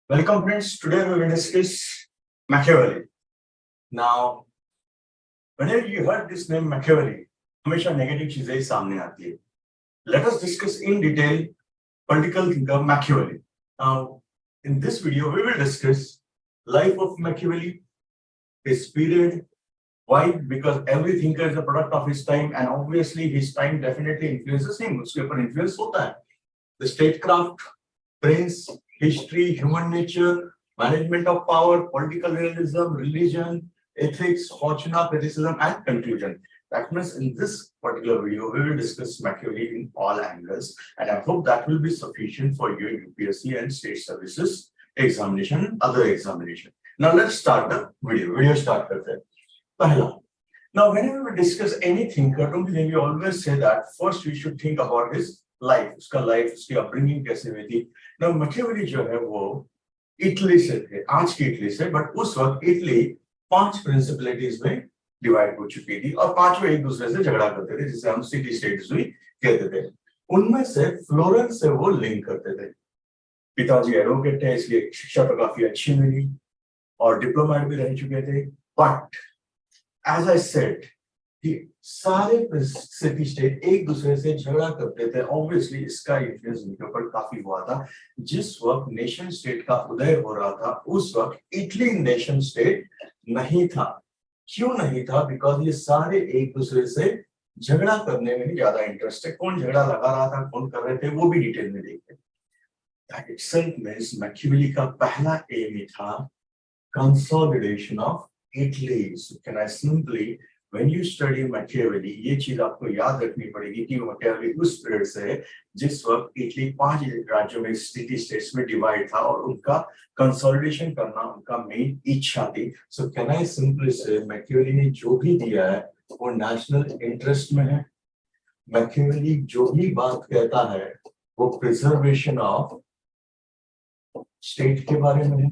Welcome friends, today we will discuss Machiavelli. Now, whenever you heard this name Machiavelli, हमेशा negative चीजें सामने आती है. Let us discuss in detail political thinker Machiavelli. Now, in this video, we will discuss life of Machiavelli, his period. Why? Because every thinker is a product of his time, and obviously his time definitely influences him. उसके ऊपर influence होता है. The statecraft, prince, history, human nature, management of power, political realism, religion, ethics, fortuna, criticism, and conclusion. That means in this particular video, we will discuss Machiavelli in all angles, and I hope that will be sufficient for your UPSC and state services examination and other examination. Now let's start the video. Video start करते हैं. पहला. Now whenever we discuss any thinker, don't you think we always say that first we should think about his life, उसका life, उसकी upbringing कैसे हुई थी. Now Machiavelli जो है वो इटली से थे, आज की इटली से, बट उस वक्त इटली 5 प्रिंसिपलिटीज में डिवाइड हो चुकी थी और 5 एक दूसरे से झगड़ा करते थे, जिसे हम सिटी स्टेट्स भी कहते थे. उनमें से फ्लोरेंस से वो लिंक करते थे. पिताजी एडवोकेट थे, इसलिए शिक्षा तो काफी अच्छी मिली और डिप्लोमेट भी रह चुके थे. बट एज आई सेड कि सारे सिटी स्टेट एक दूसरे से झगड़ा करते थे. ऑब्वियसली इसका इन्फ्लुएंस उनके ऊपर काफी हुआ था. जिस वक्त नेशन स्टेट का उदय हो रहा था, उस वक्त इटली नेशन स्टेट नहीं था. क्यों नहीं था? बिकॉज ये सारे एक दूसरे से झगड़ा करने में ज्यादा इंटरेस्ट है. कौन झगड़ा लगा रहा था, कौन कर रहे थे, वो भी डिटेल में देखते हैं. That itself means मैकियावेली का पहला एम ही था consolidation of Italy. So can I simply, when you study Machiavelli, ये चीज आपको याद रखनी पड़ेगी कि Machiavelli उस पीरियड से जिस वक्त इटली 5 राज्यों में सिटी स्टेट्स में डिवाइड था और उनका कंसोलिडेशन करना उनका मेन इच्छा थी. सो कैन आई सिंपली से Machiavelli ने जो भी दिया है वो नेशनल इंटरेस्ट में है. Machiavelli जो भी बात कहता है वो प्रिजर्वेशन ऑफ स्टेट के बारे में है.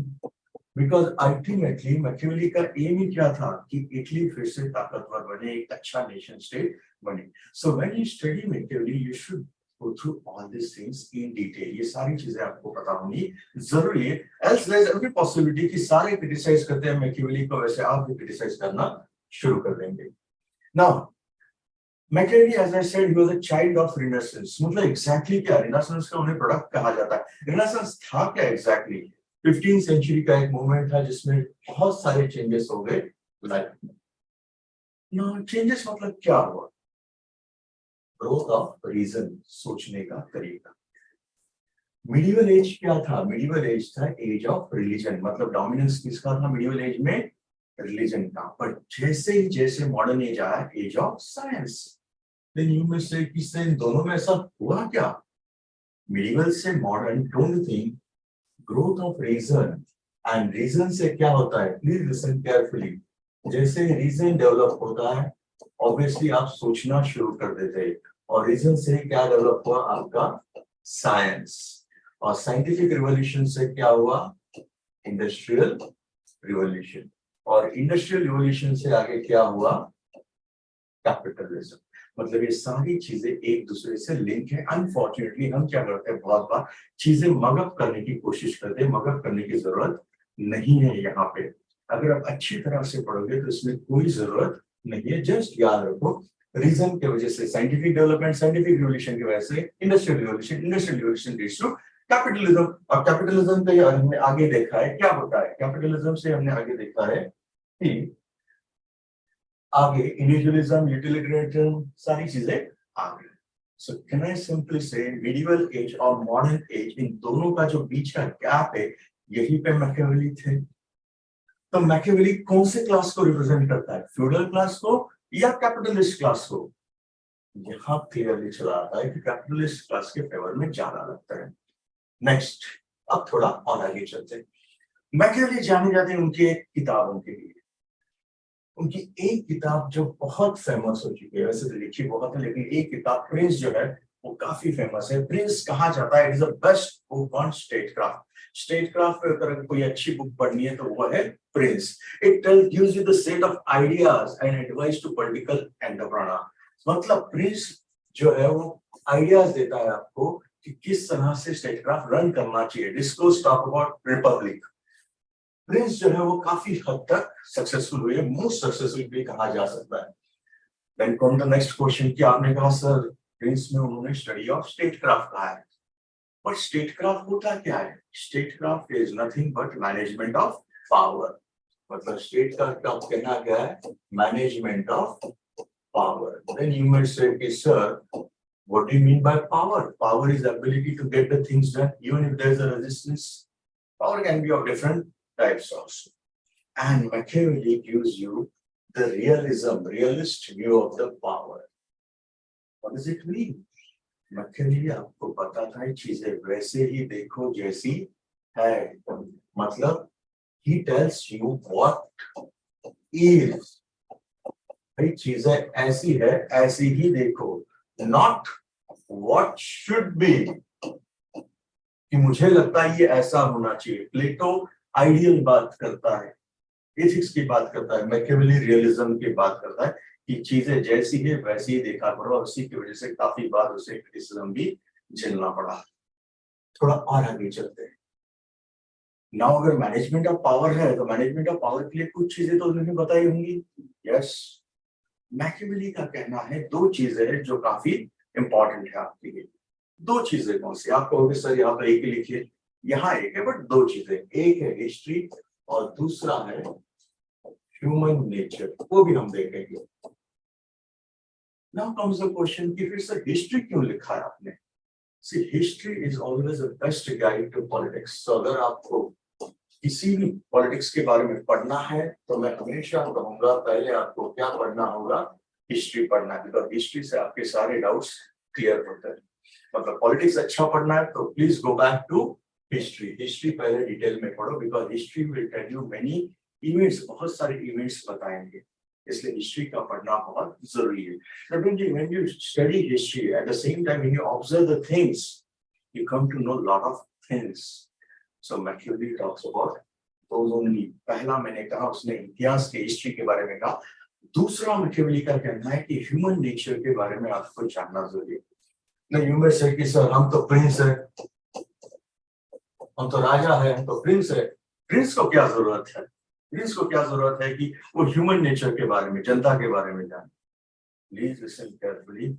बिकॉज अल्टीमेटली मैकियावेली का एम ही क्या था कि इटली फिर से ताकतवर बने, एक अच्छा नेशन स्टेट बने. So when you study Machiavelli you should go through all this things in detail. ये सारी चीजें आपको पता होनी जरूरी है. Else there is every possibility कि सारे क्रिटिसाइज करते हैं मैकियावेली को, वैसे आप भी क्रिटिसाइज करना शुरू कर देंगे. Now Machiavelli as I said he was a child of Renaissance. मतलब एग्जैक्टली क्या रिनेसेंस का उन्हें प्रोडक्ट कहा जाता है. रिनेसेंस था क्या एग्जैक्टली? 15th सेंचुरी का एक मूवमेंट था जिसमें बहुत सारे चेंजेस हो गए लाइफ में. चेंजेस मतलब क्या हुआ? ग्रोथ ऑफ रीजन, सोचने का तरीका. मिडिवल एज क्या था? मिडिवल एज था एज ऑफ रिलीजन. मतलब डोमिनेंस किसका था मिडिवल एज में? रिलीजन का. पर जैसे ही जैसे मॉडर्न एज आया, age of science. Then you may say किससे इन दोनों में ऐसा हुआ क्या? मिडिवल से modern, don't you think growth of reason and reason से क्या होता है? Please listen carefully. जैसे रीजन डेवलप होता है ऑब्वियसली आप सोचना शुरू कर देते हैं, और रीजन से क्या डेवलप हुआ? आपका साइंस. और साइंटिफिक रिवॉल्यूशन से क्या हुआ? Industrial revolution. और इंडस्ट्रियल रिवॉल्यूशन से आगे क्या हुआ? कैपिटलिज्म. मतलब ये सारी चीजें एक दूसरे से लिंक है. अनफॉर्चुनेटली हम क्या करते हैं, बहुत बार चीजें मगअप करने की कोशिश करते हैं. मगअप करने की जरूरत नहीं है यहाँ पे. अगर आप अच्छी तरह से पढ़ोगे तो इसमें कोई जरूरत नहीं है. जस्ट याद रखो रीजन की वजह से साइंटिफिक डेवलपमेंट, साइंटिफिक रिवॉल्यूशन की वजह से industrial revolution, industrial revolution leads to capitalism. और कैपिटलिज्म पे हमने आगे देखा है क्या होता है. कैपिटलिज्म से हमने आगे देखा है कि आगे इंडिविजुअलिज्म, यूटिलिटेरियनिज्म, सारी चीजें आ गई. सो कैन आई सिंपली से मिडिवल एज और मॉडर्न एज, इन दोनों का जो बीच का गैप है, यही पे मैकियावेली थे. तो मैकियावेली कौन से क्लास को रिप्रेजेंट करता है? फ्यूडल क्लास को या कैपिटलिस्ट क्लास को? यहाँ क्लियरली चला आता है कि कैपिटलिस्ट क्लास के फेवर में ज्यादा लगता है. नेक्स्ट, अब थोड़ा और आगे चलते हैं. मैकियावेली जाने जाते हैं उनके किताबों के लिए. उनकी एक किताब जो बहुत फेमस हो चुकी है, वैसे तो लिखी बहुत है, लेकिन एक किताब प्रिंस जो है वो काफी फेमस है. प्रिंस कहा जाता है it is the best book on statecraft. Statecraft पे अगर कोई अच्छी बुक पढ़नी है तो वो है Prince. It gives you the set of ideas and advice to political entrepreneur. मतलब प्रिंस जो है वो आइडियाज देता है आपको कि किस तरह से स्टेटक्राफ्ट रन करना चाहिए। Discourse talk about Republic. Prince जो है वो काफी हद तक सक्सेसफुल हुए, मोस्ट सक्सेसफुल भी कहा जा सकता है। Then come the next question कि आपने कहा सर प्रिंस में उन्होंने स्टडी ऑफ स्टेटक्राफ्ट कहा है, बट स्टेटक्राफ्ट होता क्या है? Statecraft is nothing but management of power. मतलब स्टेट का कहना क्या है? Management of power. Then you might say कि sir what do you mean by power? Power is the ability to get the things done even if there is a resistance. Power can be of different types also. And Machiavelli gives you the realist view of the power. What does it mean? Machiavelli आपको पता था चीजें वैसे ही देखो जैसी है, मतलब he tells you what is। भाई चीजें ऐसी है ऐसी ही देखो, not what should be कि मुझे लगता है ये ऐसा होना चाहिए। प्लेटो आइडियल बात करता है, एथिक्स की बात करता है, मैकियावेली रियलिज्म की बात करता है कि चीजें जैसी है वैसी ही देखा करो, और उसी की वजह से काफी बार उसे क्रिटिसिज्म भी झेलना पड़ा। थोड़ा और आगे चलते हैं। नाउ अगर मैनेजमेंट ऑफ पावर है तो मैनेजमेंट ऑफ पावर के लिए कुछ चीजें तो उन्होंने बताई होंगी। यस, मैकियावेली का कहना है दो चीजें हैं जो काफी इंपॉर्टेंट है आपके लिए। दो चीजें कौन सी? आप कहोगे सर यहाँ पर एक ही लिखिए, यहाँ एक है, बट दो चीजें, एक है हिस्ट्री और दूसरा है ह्यूमन नेचर, वो भी हम देखेंगे। नाउ कम्स द क्वेश्चन कि फिर सर हिस्ट्री क्यों लिखा है आपने? See history is always the best guide to politics. So अगर आपको किसी भी पॉलिटिक्स के बारे में पढ़ना है तो मैं हमेशा कहूंगा पहले आपको क्या पढ़ना होगा? हिस्ट्री पढ़ना है, बिकॉज हिस्ट्री से आपके सारे डाउट्स क्लियर होते हैं। मतलब पॉलिटिक्स अच्छा पढ़ना है तो please go back to history. History पहले डिटेल में पढ़ो, because history will tell you many events, बहुत सारे इवेंट्स बताएंगे, इसलिए हिस्ट्री का पढ़ना बहुत जरूरी है। When you study history, at the same time when you observe the things, you come to know lot of things. So Machiavelli talks about those only. पहला मैंने कहा उसने इतिहास के हिस्ट्री के बारे में कहा। दूसरा मैकियावेली का कहना है कि ह्यूमन नेचर के बारे में आपको जानना जरूरी है। नहीं, यू में से कि सर हम तो प्रिंस है, हम तो राजा है, हम तो प्रिंस है। प्रिंस को क्या जरूरत है? प्रिंस को क्या जरूरत है कि वो ह्यूमन नेचर के बारे में, जनता के बारे में जाने? Please listen carefully.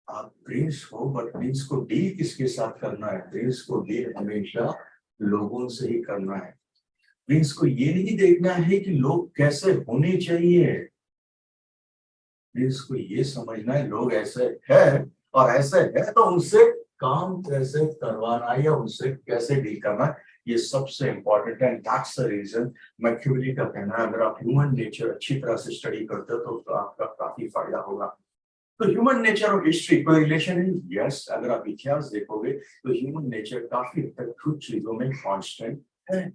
आप प्रिंस हो, बट प्रिंस को डील किसके साथ करना है? प्रिंस को डील हमेशा लोगों से ही करना है। प्रिंस को ये नहीं देखना है कि लोग कैसे होने चाहिए, प्रिंस को ये समझना है लोग ऐसे है और ऐसे है तो उनसे काम कैसे करवाना है या उनसे कैसे डील करना है, ये सबसे इंपॉर्टेंट है। दैट्स द रीजन मैकियावेली का कहना है अगर आप ह्यूमन नेचर अच्छी तरह से स्टडी करते हो तो आपका काफी फायदा होगा। तो ह्यूमन नेचर और हिस्ट्री कोई रिलेशन है? यस, अगर आप इतिहास देखोगे तो ह्यूमन नेचर काफी हद तक कुछ चीजों में कांस्टेंट है।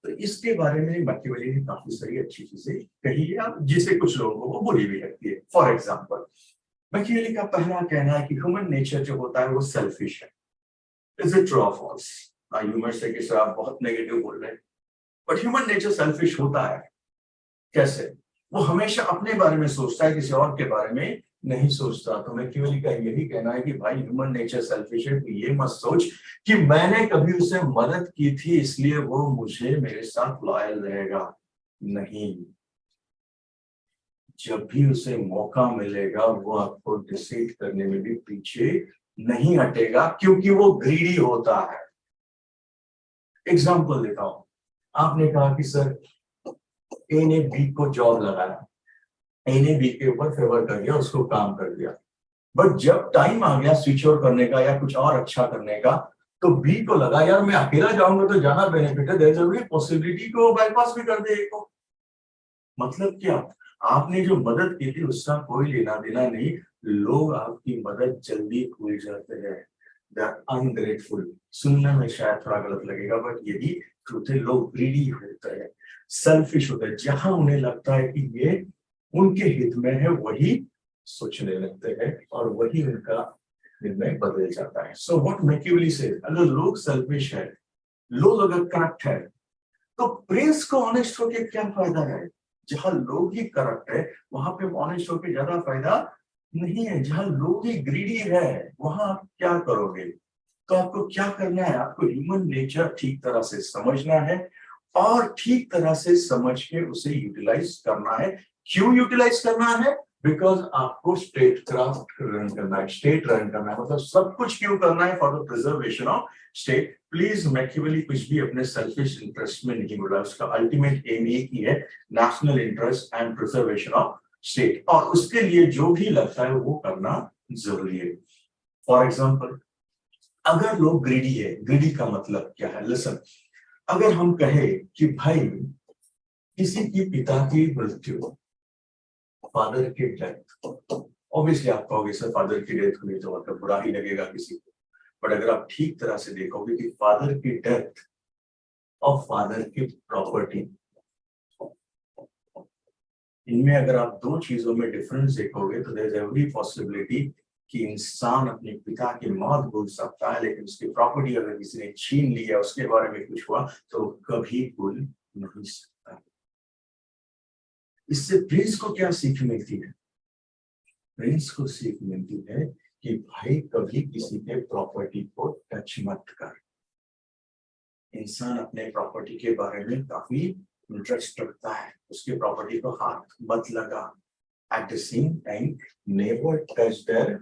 तो इसके बारे में मैकियावेली ने काफी सारी अच्छी चीजें कही है, अब जिसे कुछ लोगों को बुरी भी लगती है। फॉर एग्जाम्पल, मैकियावेली का पहला कहना है कि ह्यूमन नेचर जो होता है वो सेल्फिश है। इज इट ट्रू और फॉल्स? ह्यूमन से कि सर आप बहुत नेगेटिव बोल रहे हैं, बट ह्यूमन नेचर सेल्फिश होता है कैसे? वो हमेशा अपने बारे में सोचता है, किसी और के बारे में नहीं सोचता। तो मैकियावेली का यही कहना है कि भाई ह्यूमन नेचर सेल्फिश है, तो ये मत सोच कि मैंने कभी उसे मदद की थी इसलिए वो मुझे मेरे साथ लॉयल रहेगा। नहीं, जब भी उसे मौका मिलेगा वो आपको डिसीड करने में भी पीछे नहीं हटेगा, क्योंकि वो ग्रीडी होता है। एग्जाम्पल देता हूं, आपने कहा कि सर ए ने बी को जॉब लगाया, ए ने बी के ऊपर फेवर कर दिया, उसको काम कर दिया, बट जब टाइम आ गया स्विच ओवर करने का या कुछ और अच्छा करने का तो बी को लगा यार मैं अकेला जाऊंगा तो ज्यादा बेनिफिट है, देयर इज अ पॉसिबिलिटी को बाईपास भी कर दे ए को। मतलब क्या? आपने जो मदद की थी उसका कोई लेना देना नहीं, लोग आपकी मदद जल्दी भूल जाते हैं। They are ungrateful. सुनने में शायद थोड़ा गलत लगेगा बट यही ट्रूथ है। लोग ग्रीडी होते हैं, सेल्फिश होते हैं, जहां उन्हें लगता है कि ये उनके हित में है वही सोचने लगते हैं और वही उनका निर्णय बदल जाता है। सो व्हाट मैकियावेली सेज, अगर लोग सेल्फिश है, लोग अगर करप्ट है, तो प्रिंस को ऑनेस्ट होके क्या फायदा है? जहां लोग ही करप्ट है वहां पे ऑनेस्ट होके ज्यादा फायदा नहीं है। जहां लोग ही ग्रीडी है वहां आप क्या करोगे? तो आपको क्या करना है, आपको ह्यूमन नेचर ठीक तरह से समझना है और ठीक तरह से समझ के उसे यूटिलाइज करना है। क्यों यूटिलाइज करना है? बिकॉज आपको स्टेट क्राफ्ट रन करना है, स्टेट रन करना है, मतलब सब कुछ क्यों करना है? For the preservation of state. Please Machiavelli कुछ भी अपने सेल्फिश इंटरेस्ट में नहीं बोला, उसका अल्टीमेट एम एक ही है, national interest and preservation of state, और उसके लिए जो भी लगता है वो करना जरूरी है। फॉर एग्जाम्पल, अगर लोग ग्रीडी है, ग्रीडी का मतलब क्या है? लिसन, अगर हम कहे कि भाई किसी की पिता की मृत्यु, फादर की डेथ, ऑब्वियसली आप कहोगे सर फादर की डेथ हुई तो मतलब बुरा ही लगेगा किसी को, बट अगर आप ठीक तरह से देखोगे कि फादर की डेथ और फादर की प्रॉपर्टी, इनमें अगर आप दो चीजों में डिफरेंस देखोगे तो देयर इज एवरी पॉसिबिलिटी कि इंसान अपने पिता की मौत भूल सकता है, लेकिन उसकी प्रॉपर्टी अगर किसी ने छीन लिया, उसके बारे में कुछ हुआ, तो कभी भूल नहीं सकता। इससे प्रिंस को क्या सीख मिलती है? प्रिंस को सीख मिलती है कि भाई कभी किसी के प्रॉपर्टी को टच मत कर। इंसान अपने प्रॉपर्टी के बारे में काफी इंटरेस्ट रखता है, उसके प्रॉपर्टी को हाथ मत लगा। At the same time, never touch their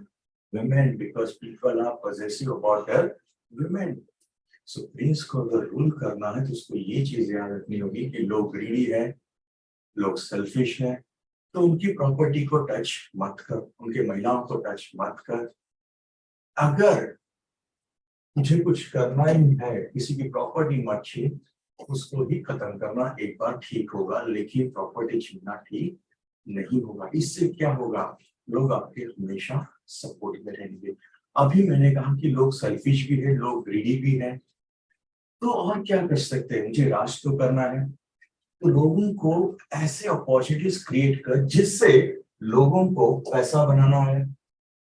women because people are possessive about their women. So Prince को अगर रूल करना है तो उसको ये चीज याद रखनी होगी कि लोग ग्रीडी है, लोग सेल्फिश है, तो उनकी प्रॉपर्टी को टच मत कर, उनके महिलाओं को टच मत कर। अगर मुझे कुछ करना ही है, किसी की प्रॉपर्टी मत छीन, उसको ही खत्म करना एक बार ठीक होगा, लेकिन प्रॉपर्टी छीनना ठीक नहीं होगा। इससे क्या होगा? लोग आपके हमेशा सपोर्ट में रहेंगे। अभी मैंने कहा कि लोग सेल्फिश भी है, लोग ग्रीडी भी है, तो और क्या कर सकते हैं? मुझे राज तो करना है, तो लोगों को ऐसे अपॉर्चुनिटीज क्रिएट कर जिससे लोगों को पैसा बनाना है,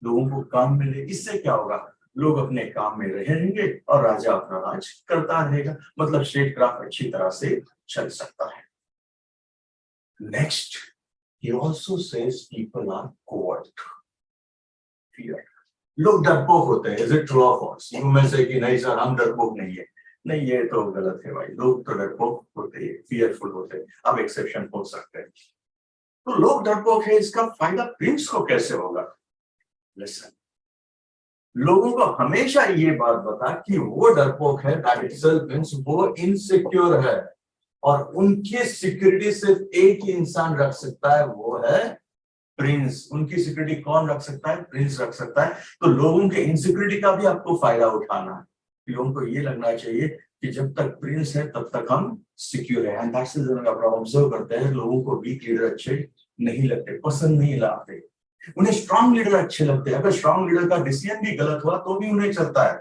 लोगों को काम मिले। इससे क्या होगा? लोग अपने काम में रहेंगे और राजा अपना राज करता रहेगा, मतलब स्टेट क्राफ्ट अच्छी तरह से चल सकता है। Next, he also says people are coward. Fear. लोग डरपोक होते हैं, इज इट ट्रू और फॉल्स? यू में से कि नहीं सर हम डरपोक नहीं है, नहीं ये तो गलत है भाई, लोग तो डरपोक होते हैं, फियरफुल होते हैं, अब एक्सेप्शन हो सकते हैं। तो लोग डरपोक है, इसका फायदा प्रिंस को कैसे होगा? लिसन, लोगों को हमेशा ये बात बता कि वो डरपोक है, दैट इटसेल्फ मींस वो इनसिक्योर है, और उनकी सिक्योरिटी सिर्फ एक ही इंसान रख सकता है, वो है प्रिंस। उनकी सिक्योरिटी कौन रख सकता है? प्रिंस रख सकता है। तो लोगों के इनसिक्योरिटी का भी आपको फायदा उठाना है। लोगों को ये लगना चाहिए कि जब तक प्रिंस है तब तक हम सिक्योर है। एंड दैट्स द रीजन आप ऑब्जर्व करते हैं लोगों को वीक लीडर अच्छे नहीं लगते, पसंद नहीं लाते, उन्हें स्ट्रांग लीडर अच्छे लगते हैं। अगर स्ट्रांग लीडर का डिसीजन भी गलत हुआ तो भी उन्हें चलता है,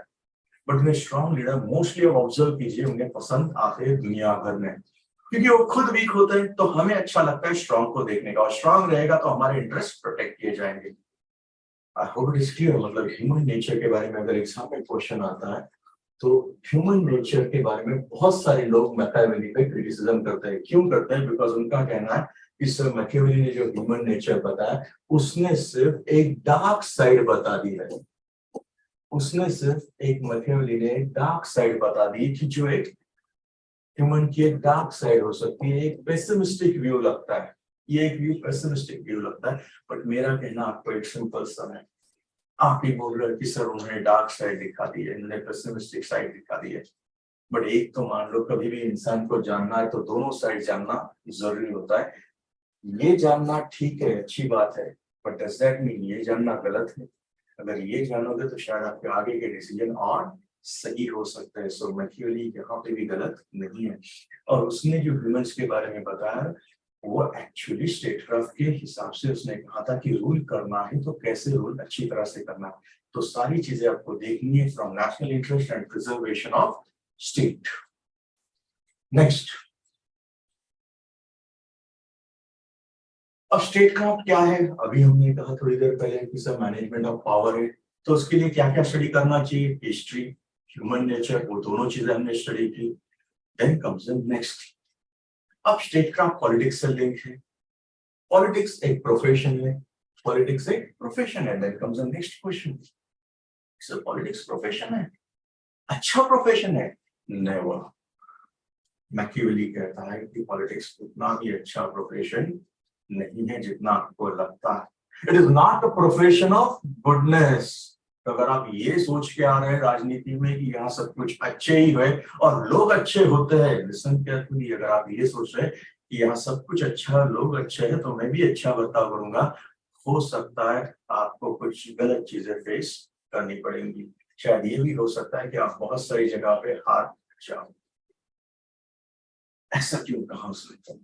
बट उन्हें स्ट्रांग लीडर मोस्टली ऑब्जर्व कीजिए उन्हें पसंद आते हैं दुनिया भर में, क्योंकि वो खुद वीक होते हैं। तो हमें अच्छा लगता है स्ट्रांग को देखने का, और स्ट्रांग रहेगा तो हमारे इंटरेस्ट प्रोटेक्ट किए जाएंगे। I hope it is clear. मतलब ह्यूमन नेचर के बारे में अगर एग्जाम में क्वेश्चन आता है तो ह्यूमन नेचर के बारे में बहुत सारे लोग मैकियावेली पे क्रिटिसिज्म करते हैं। क्यों करते हैं? बिकॉज उनका कहना है कि सर मैकियावेली ने जो ह्यूमन नेचर बताया उसने सिर्फ एक डार्क साइड बता दी है, उसने सिर्फ एक मैकियावेली ने डार्क साइड बता दी कि जो एक ह्यूमन की एक डार्क साइड हो सकती है, एक पेसिमिस्टिक व्यू लगता है, ये एक व्यू पेसिमिस्टिक व्यू लगता है। बट मेरा कहना आपको एक सिंपल सा है, आप ही बोल रहे हो कि सर उन्होंने डार्क साइड दिखा दी है, उन्होंने पेसिमिस्टिक साइड दिखा दी है, बट एक तो मान लो कभी भी इंसान को जानना है तो दोनों साइड जानना जरूरी होता है। ये जानना ठीक है, अच्छी बात है, बट डज दैट मीन ये जानना गलत है? अगर ये जानोगे तो शायद आपके आगे के डिसीजन और सही हो सकते हैं। सो मैकियावेली यहाँ पे भी गलत नहीं है, और उसने जो ह्यूमंस के बारे में बताया वो एक्चुअली स्टेट क्राफ्ट के हिसाब से उसने कहा था कि रूल करना है तो कैसे रूल अच्छी तरह से करना है। तो सारी चीजें आपको देखनी है from national interest and preservation of state. Next, अब स्टेट क्राफ्ट क्या है? अभी हमने कहा थोड़ी देर पहले कि सर मैनेजमेंट ऑफ पावर है, तो उसके लिए क्या क्या स्टडी करना चाहिए? हिस्ट्री, ह्यूमन नेचर, वो दोनों चीजें हमने स्टडी की। देन कम्स द नेक्स्ट, अब स्टेट क्राफ्ट पॉलिटिक्स से लिंक है, पॉलिटिक्स एक प्रोफेशन है, पॉलिटिक्स एक प्रोफेशन है। Then comes the next question, sir politics profession है अच्छा प्रोफेशन है? नेवर। मैकियावेली कहता है कि पॉलिटिक्स उतना भी अच्छा प्रोफेशन नहीं है जितना आपको लगता है। It is not a profession of goodness. अगर आप ये सोच के आ रहे हैं राजनीति में कि यहाँ सब कुछ अच्छे ही है और लोग अच्छे होते हैं, लिसन केयरफुली, अगर आप ये सोच रहे हैं कि यहाँ सब कुछ अच्छा, लोग अच्छे हैं, तो मैं भी अच्छा बर्ताव करूंगा, हो सकता है आपको कुछ गलत चीजें फेस करनी पड़ेंगी। शायद ये भी हो सकता है कि आप बहुत सारी जगह पे हार जाओ। ऐसा क्यों कहा उसने?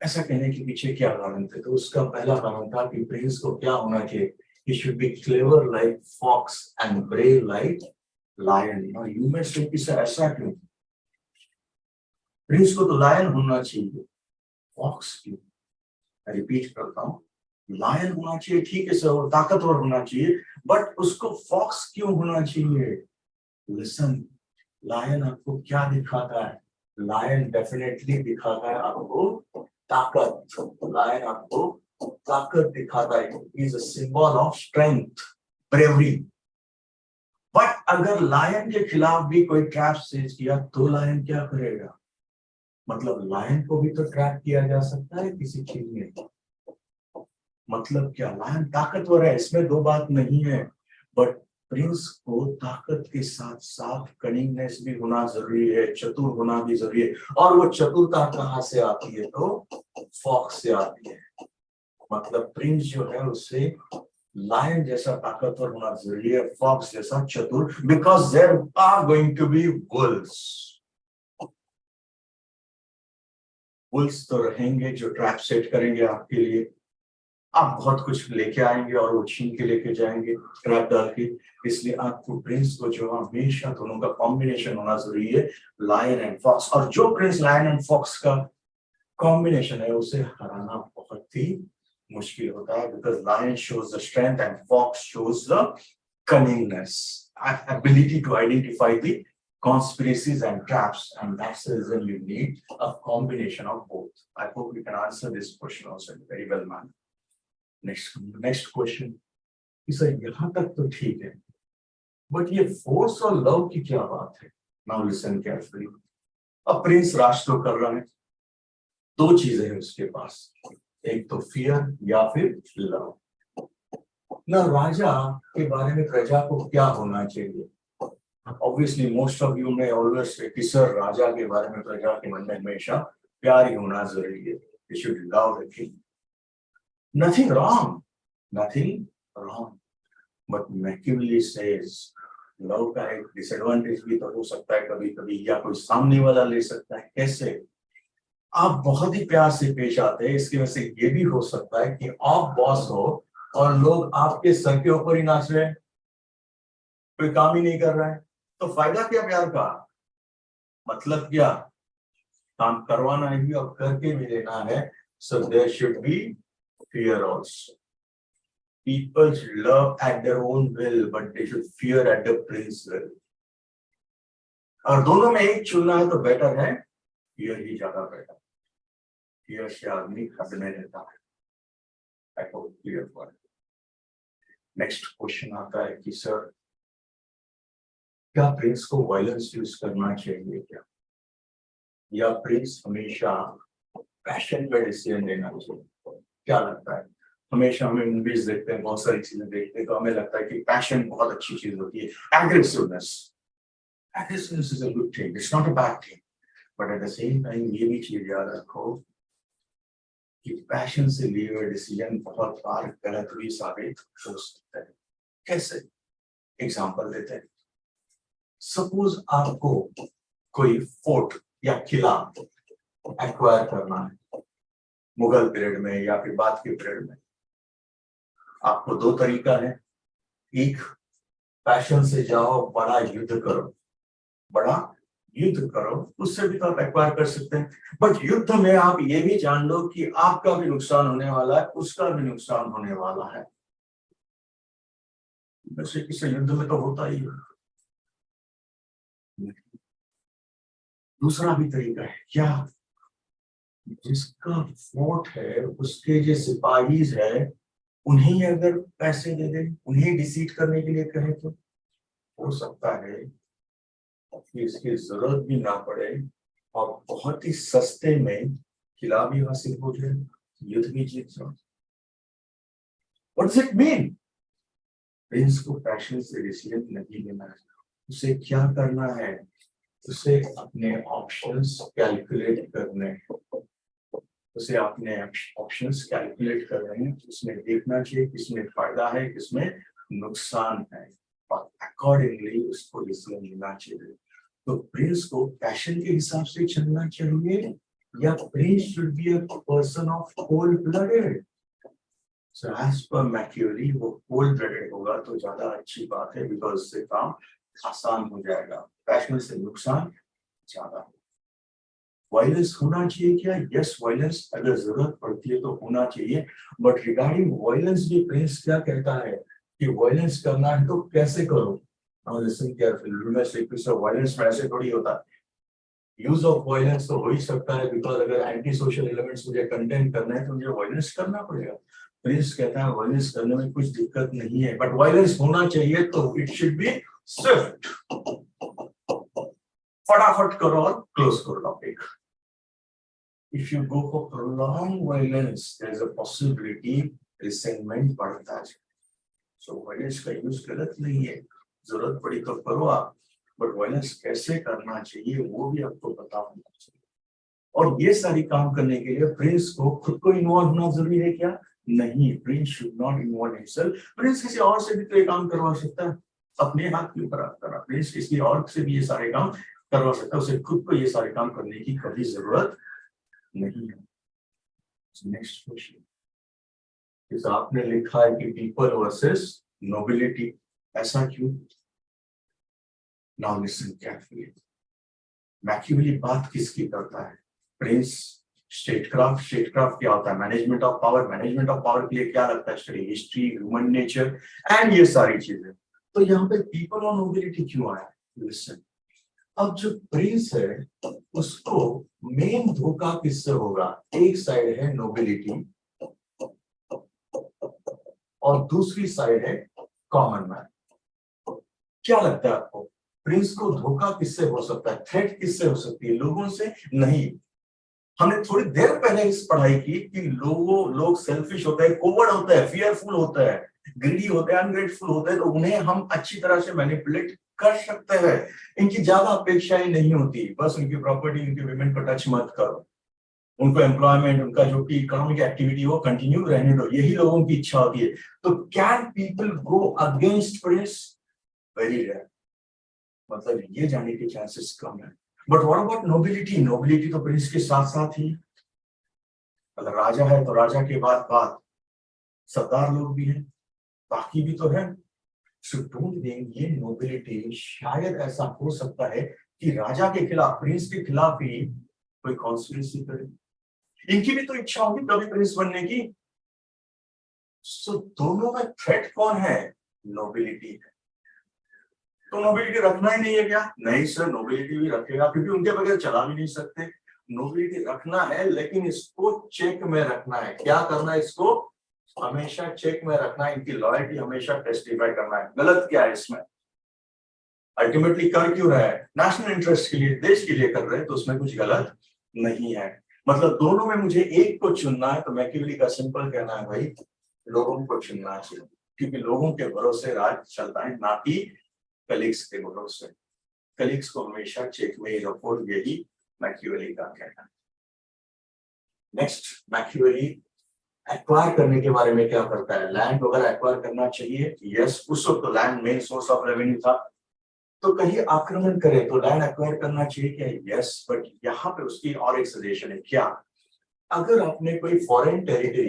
ऐसा कहने के पीछे क्या कारण थे? तो उसका पहला कारण था कि प्रिंस को क्या होना चाहिए, he should be clever like fox and brave like lion। और यू में से किसे ऐसा क्यों? प्रिंस को तो लायन होना चाहिए, फॉक्स क्यों? रिपीट करता हूँ, लायन होना चाहिए, ठीक है सर, ताकतवर होना चाहिए, बट उसको फॉक्स क्यों होना चाहिए? लिसन, लायन आपको क्या दिखाता है? लायन डेफिनेटली दिखाता है आपको ताकत। लायन आपको ताकत दिखाता है, is a symbol of strength, bravery. But अगर लायन के खिलाफ भी कोई ट्रैप सेट किया तो लायन क्या करेगा? मतलब लायन को भी तो ट्रैप किया जा सकता है किसी चीज में। मतलब क्या? लायन ताकतवर है, इसमें दो बात नहीं है, बट प्रिंस को ताकत के साथ साथ कनिंगनेस भी होना जरूरी है, चतुर होना भी जरूरी है। और वो चतुरता कहाँ से आती है? तो फॉक्स से आती है। मतलब प्रिंस जो है उससे लायन जैसा ताकतवर होना जरूरी है, फॉक्स जैसा चतुर, because there are going to be wolves. Wolves तो रहेंगे जो ट्रैप सेट करेंगे आपके लिए। आप बहुत कुछ लेके आएंगे और वो छीन के लेके जाएंगे ट्रैप डाल के। इसलिए आपको प्रिंस को जो हमेशा दोनों का कॉम्बिनेशन होना जरूरी है, लायन एंड फॉक्स। और जो प्रिंस लायन एंड फॉक्स का कॉम्बिनेशन है उसे हराना बहुत ही मुश्किल होता है, because lion shows the strength and fox shows the cunningness, ability to identify the conspiracies and traps, and that's the reason you need a combination of both. I hope you can answer this question also in a very well manner. Next question, sir यहां तक तो ठीक है, but ये force और love की क्या बात है? Now listen carefully. अब प्रिंस राज तो कर रहा है, दो चीजें हैं उसके पास, एक तो फियर या फिर लव। ना राजा के बारे में प्रजा को क्या होना चाहिए? ऑब्वियसली मोस्ट ऑफ यू में ऑलवेज से कि सर राजा के बारे में प्रजा के मन में हमेशा प्यार ही होना जरूरी है, they should love the king. Nothing wrong, nothing wrong. But Machiavelli says love का एक डिसएडवांटेज भी तो हो सकता है कभी कभी, या कोई सामने वाला ले सकता है। कैसे? आप बहुत ही प्यार से पेश आते हैं, इसकी वजह से ये भी हो सकता है कि आप बॉस हो और लोग आपके सर के ऊपर ही नाच रहे हैं, कोई काम ही नहीं कर रहा है, तो फायदा क्या प्यार का? मतलब क्या? काम करवाना है और करके भी देना है। So there should be fear also. People should love at their own will, but they should fear at the prince's will. और दोनों में एक चुनना है तो बेटर है fear ही ज्यादा बेटर। fear से आदमी हद में रहता है। I hope clear for it. Next question आता है कि सर क्या प्रिंस को वायलेंस यूज करना चाहिए क्या, या प्रिंस हमेशा पैशन में डिसीजन लेना चाहिए? क्या लगता है? हमेशा हमें मूवीज देखते हैं, बहुत सारी चीजें देखते हैं, तो हमें लगता है कि पैशन बहुत अच्छी चीज होती है। Aggressiveness is a good thing, it's not a bad thing, but at the same time ये भी चीज याद रखो कि पैशन से लिए हुए डिसीजन बहुत बार गलत भी साबित हो सकते हैं। कैसे? एग्जांपल देते हैं। सपोज आपको कोई फोर्ट या किला एक्वायर करना है मुगल पीरियड में या फिर बाद के पीरियड में। आपको दो तरीका है, एक पैशन से जाओ, बड़ा युद्ध करो, बड़ा युद्ध करो, उससे भी तो आप एक्वायर कर सकते हैं। बट युद्ध में आप ये भी जान लो कि आपका भी नुकसान होने वाला है, उसका भी नुकसान होने वाला है। वैसे किसी युद्ध में तो होता ही है। दूसरा भी तरीका है क्या? जिसका फोर्ट है उसके जो सिपाहीज है उन्हें अगर पैसे दे दे, उन्हें डिसीट करने के लिए कहे, तो हो सकता है कि इसकी जरूरत भी ना पड़े और बहुत ही सस्ते में किला भी हासिल हो जाए, युद्ध भी जीत जाओ। What does it mean? Prince को पैशन से डिसीजन नहीं लेना है, उसे क्या करना है, उसे अपने ऑप्शंस कैलकुलेट करने हैं, उसे अपने ऑप्शंस कैलकुलेट कर रहे हैं, उसमें देखना चाहिए किसमें फायदा है किसमें नुकसान है और अकॉर्डिंगली उसको डिसीजन लेना चाहिए। तो प्रिंस को पैशन के हिसाब से चलना चाहिए या prince should be a person of cold blooded? So as per Machiavelli वो कोल्ड ब्लडेड होगा तो ज्यादा अच्छी बात है, बिकॉज उससे काम आसान हो जाएगा, पैशन से नुकसान ज्यादा। वायलेंस होना चाहिए क्या? यस, वायलेंस अगर जरूरत पड़ती है तो होना चाहिए, बट रिगार्डिंग वायलेंस भी प्रिंस क्या कहता है कि वायलेंस करना है तो कैसे करो। नाउ लिसन केयरफुली, वायलेंस में ऐसे थोड़ी होता है। यूज ऑफ वायलेंस तो हो ही सकता है, बिकॉज अगर एंटी सोशल एलिमेंट्स मुझे कंटेन करना है तो मुझे वायलेंस करना पड़ेगा। प्रिंस कहता है वायलेंस करने में कुछ दिक्कत नहीं है, बट वायलेंस होना चाहिए तो इट शुड बी स्विफ्ट, फटाफट करो और क्लोज करो topic. If you go for prolonged violence, there is a possibility resentment बढ़ता है। So violence का यूज गलत नहीं है, जरूरत पड़ी तो करो आप, बट वायलेंस कैसे करना चाहिए वो भी आपको पता होना चाहिए। और ये सारी काम करने के लिए प्रिंस को खुद को इन्वॉल्व होना जरूरी है क्या? नहीं, Prince should not involve himself. Prince किसी और से भी तो ये काम करवा सकता है, अपने हाथ के ऊपर हाथ करना। प्रिंस किसी और से भी ये सारे काम करवा सकता है, उसे खुद को ये सारे काम करने की कभी जरूरत नहीं है। नेक्स्ट क्वेश्चन इस आपने लिखा है कि पीपल वर्सेस नोबिलिटी, ऐसा क्यों? नाउ लिसन केयरफुली, मैकियावेली बात किसकी करता है? Prince, statecraft. स्टेटक्राफ्ट क्या होता है? Management of power. Management of power के लिए क्या लगता है? Study history, human nature and ये सारी चीजें। तो यहाँ पे पीपल और नोबिलिटी क्यों आया? लिसन, अब जो प्रिंस है उसको मेन धोखा किससे होगा? एक साइड है नोबिलिटी और दूसरी साइड है कॉमन मैन। क्या लगता है आपको प्रिंस को धोखा किससे हो सकता है? थ्रेट किससे हो सकती है? लोगों से नहीं। हमने थोड़ी देर पहले इस पढ़ाई की कि लोग सेल्फिश होते हैं, कोवर्ड होता है, फियरफुल होता है, ग्रीडी होते हैं, अनग्रेटफुल होते हैं, तो उन्हें हम अच्छी तरह से मैनिपुलेट कर सकते हैं। इनकी ज्यादा अपेक्षाएं नहीं होती, बस उनकी प्रॉपर्टी, उनकी विमेन को टच मत करो, उनको एम्प्लॉयमेंट, उनका जो कि इकोनॉमिक एक्टिविटी वो कंटिन्यू रहने दो, यही लोगों की इच्छा होती है। तो can people go against prince? Very rare, मतलब ये जाने के चांसेस कम है। But what about nobility? Nobility तो प्रिंस के साथ साथ ही, अगर राजा है तो राजा के बाद सरदार लोग भी हैं, बाकी भी तो है। सो डोंट थिंक ये नोबिलिटी, शायद ऐसा हो सकता है कि राजा के खिलाफ, प्रिंस के खिलाफ ही कोई कॉन्स्पिरेसी करे। इनकी भी तो इच्छा होगी कभी प्रिंस बनने की। सो दोनों में थ्रेट कौन है? नोबिलिटी है। तो नोबिलिटी रखना ही नहीं है क्या? नहीं सर, नोबिलिटी भी रखेगा, क्योंकि उनके बगैर चला भी नहीं सकते। नोबिलिटी रखना है, लेकिन इसको चेक में रखना है। क्या करना है? इसको हमेशा चेक में रखना है, इनकी लॉयल्टी हमेशा टेस्टिफाई करना है। गलत क्या है इसमें? अल्टीमेटली कर क्यों रहा है? नेशनल इंटरेस्ट के लिए, देश के लिए कर रहे हैं, तो उसमें कुछ गलत नहीं है। मतलब दोनों में मुझे एक को चुनना है, तो मैकियावेली का सिंपल कहना है भाई, लोगों को चुनना चाहिए, क्योंकि लोगों के भरोसे राज चलता है, ना कि कलीग्स के भरोसे। कलीग्स को हमेशा चेक में ही रखो, यही मैकियावेली का कहना है। नेक्स्ट, मैकियावेली एक्वायर करने के बारे में क्या करता है? लैंड वगैरह एक्वायर करना चाहिए। यस, उस वक्त तो land main source of revenue था, तो कहीं आक्रमण करे तो लैंड एक्वायर करना चाहिए क्या? यस, बट यहाँ पे उसकी और एक सजेशन है। क्या? अगर आपने कोई फॉरेन टेरिटरी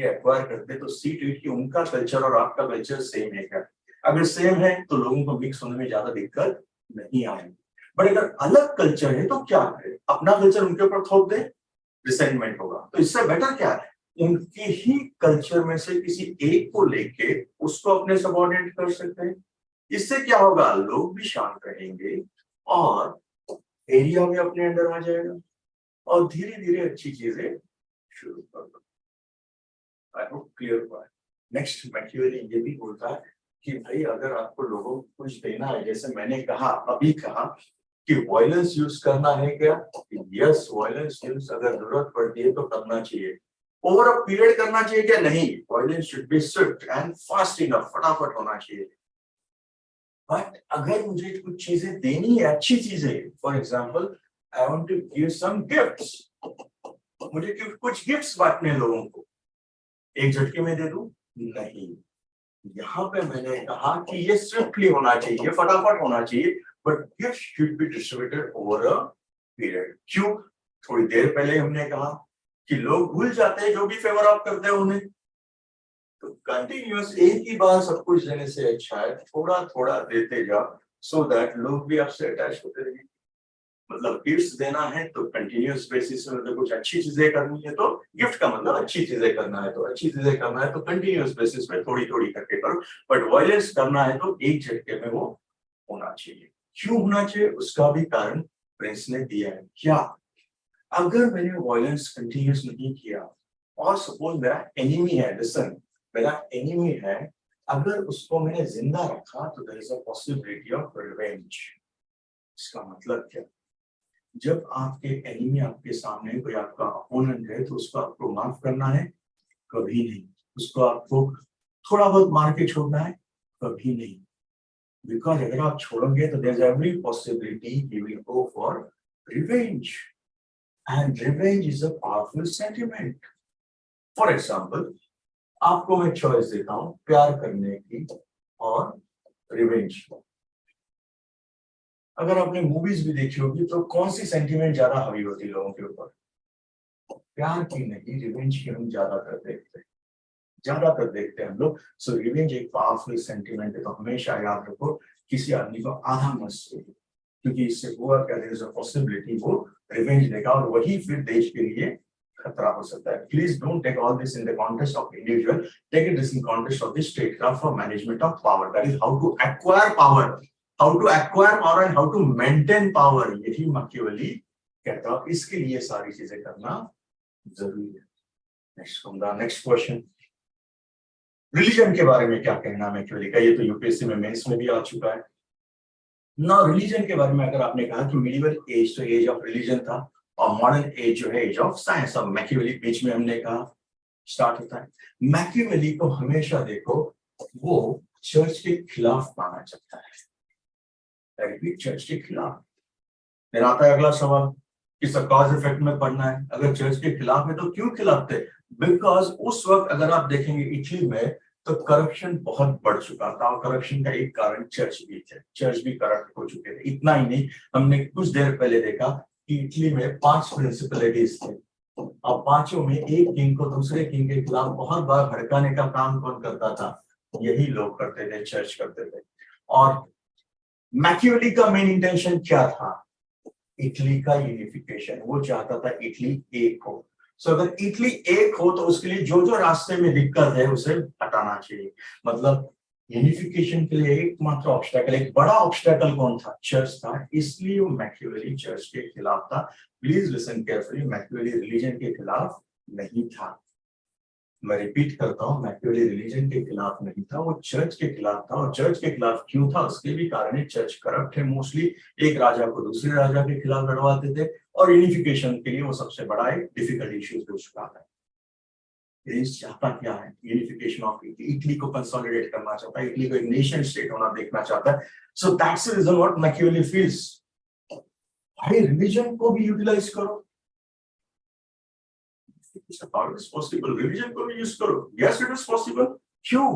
एक्वायर करते तो सी ट्रीट की उनका कल्चर और आपका कल्चर सेम है क्या? अगर सेम है तो लोगों को मिक्स होने में ज्यादा दिक्कत नहीं आएगी। बट अगर अलग कल्चर है तो क्या करे? अपना कल्चर उनके ऊपर थोप दे, रिसेंटमेंट होगा। तो इससे बेटर क्या है? उनके ही कल्चर में से किसी एक को लेके उसको अपने सबऑर्डिनेट कर सकते हैं। इससे क्या होगा? लोग भी शांत रहेंगे और एरिया भी अपने अंडर आ जाएगा और धीरे धीरे अच्छी चीजें शुरू कर दो। आई होप क्लियर हुआ है। नेक्स्ट, मैकियावेली ये भी बोलता है कि भाई अगर आपको लोगों को कुछ देना है, जैसे मैंने कहा अभी कहा कि वायलेंस यूज करना है क्या, यस वायलेंस यूज अगर जरूरत पड़ती है तो करना चाहिए, ओवर अ पीरियड करना चाहिए क्या, नहीं, violence should be swift and fast enough, फटाफट होना चाहिए। बट अगर मुझे कुछ चीजें देनी है, अच्छी चीजें, for example I want to give some gifts, मुझे कुछ गिफ्ट्स बांटने लोगों को, एक झटके में दे दूं, नहीं, यहाँ पे मैंने कहा कि ये स्विफ्टली होना चाहिए, फटाफट होना चाहिए, but gift should be distributed over a period. क्यों? थोड़ी देर पहले हमने कहा कि लोग भूल जाते हैं जो भी फेवर आप करते हो उन्हें, तो कंटिन्यूअस एक ही बार सब कुछ देने से अच्छा है थोड़ा थोड़ा देते जाओ, सो दैट लोग भी आपसे अटैच होते रहेंगे। मतलब गिफ्ट्स देना है तो कंटिन्यूअस बेसिस में, मतलब कुछ अच्छी चीजें करनी है तो गिफ्ट का मतलब अच्छी चीजें करना है, तो अच्छी चीजें करना है तो कंटिन्यूअस बेसिस में थोड़ी थोड़ी करके करो, बट वायलेंस करना है तो एक झटके में वो होना चाहिए। क्यों होना चाहिए उसका भी कारण प्रिंस ने दिया है। क्या? अगर मैंने वायलेंस कंटिन्यूअस नहीं किया और सपोज मेरा एनिमी है, लिसन, मेरा एनिमी है, अगर उसको मैंने जिंदा रखा तो there is a possibility of revenge. इसका मतलब क्या? जब आपके एनिमी आपके सामने, कोई आपका अपोनेंट है, तो उसको आपको माफ करना है? कभी नहीं। उसको आपको थोड़ा बहुत मार के छोड़ना है? कभी नहीं। बिकॉज अगर आप छोड़ोगे तो there is every possibility he will go for revenge, and revenge is a powerful sentiment. For example, आपको मैं चॉइस देता हूं प्यार करने की और रिवेंज। अगर आपने मूवीज भी देखी होगी तो कौन सी सेंटिमेंट ज्यादा हावी होती है लोगों के ऊपर? प्यार की नहीं, रिवेंज की हम ज्यादातर देखते हैं, ज्यादातर देखते हैं हम लोग। सो रिवेंज एक पावरफुल सेंटिमेंट है, तो हमेशा याद रखो किसी आदमी को आधा मत सोचो, क्योंकि इससे हुआ क्या, देयर इज अ पॉसिबिलिटी वो रिवेंज देगा और वही फिर देश के लिए खतरा हो सकता है। Please don't take all this in the context of individual, take it this in context of the statecraft for management of power, that is how to acquire power, how to acquire power and how to maintain power. यही Machiavelli कहता है, इसके लिए सारी चीजें करना जरूरी है। नेक्स्ट क्वेश्चन, रिलीजन के बारे में क्या कहना है मैकियावेली का? ये तो यूपीएससी में मेंस में भी आ चुका है ना। रिलीजन के बारे में अगर आपने कहा कि मिडिवल एज तो एज ऑफ रिलीजन था और मॉडर्न एज जो है एज ऑफ साइंस, अब मैकियावेली बीच में हमने कहा स्टार्ट होता है। मैकियावेली को हमेशा देखो वो चर्च के खिलाफ माना जाता है, चर्च के खिलाफ। फिर आता है अगला सवाल कि कॉज इफेक्ट में पढ़ना है, अगर चर्च के खिलाफ है तो क्यों खिलाफ थे? बिकॉज उस वक्त अगर आप देखेंगे इटली में तो करप्शन बहुत बढ़ चुका था, और करप्शन का एक कारण चर्च भी थे, चर्च भी करप्ट हो चुके थे। इतना ही नहीं, हमने कुछ देर पहले देखा कि इटली में 5 प्रिंसिपलिटीज थे, और पांचों में एक किंग को दूसरे किंग के खिलाफ बहुत बार भड़काने का काम कौन करता था? यही लोग करते थे, चर्च करते थे। और मैकियावेली का मेन इंटेंशन क्या था? इटली का यूनिफिकेशन, वो चाहता था इटली एक हो। सो अगर इटली एक हो तो उसके लिए जो जो रास्ते में दिक्कत है उसे हटाना चाहिए। मतलब यूनिफिकेशन के लिए एकमात्र ऑब्स्टेकल, एक बड़ा ऑब्स्टेकल कौन था? चर्च था, इसलिए वो मैकियावेली चर्च के खिलाफ था। Please listen carefully, Machiavelli religion के खिलाफ नहीं था। मैं रिपीट करता हूं, मैकियावेली रिलीजन के खिलाफ नहीं था, वो चर्च के खिलाफ था। और चर्च के खिलाफ क्यों था? उसके भी कारण है, चर्च करप्ट है मोस्टली, एक राजा को दूसरे राजा के खिलाफ लड़वाते थे, और यूनिफिकेशन के लिए वो सबसे बड़ा एक डिफिकल्ट इश्यू हो चुका है। चाहता क्या है? यूनिफिकेशन ऑफ इटली, इटली को कंसोलिडेट करना चाहता है, इटली को एक नेशन स्टेट होना देखना चाहता है। So that's the reason what Machiavelli feels, भाई रिलीजन को भी यूटिलाइज करो। How it is possible? Religion को भी यूज करो। Yes, it is possible. क्यों?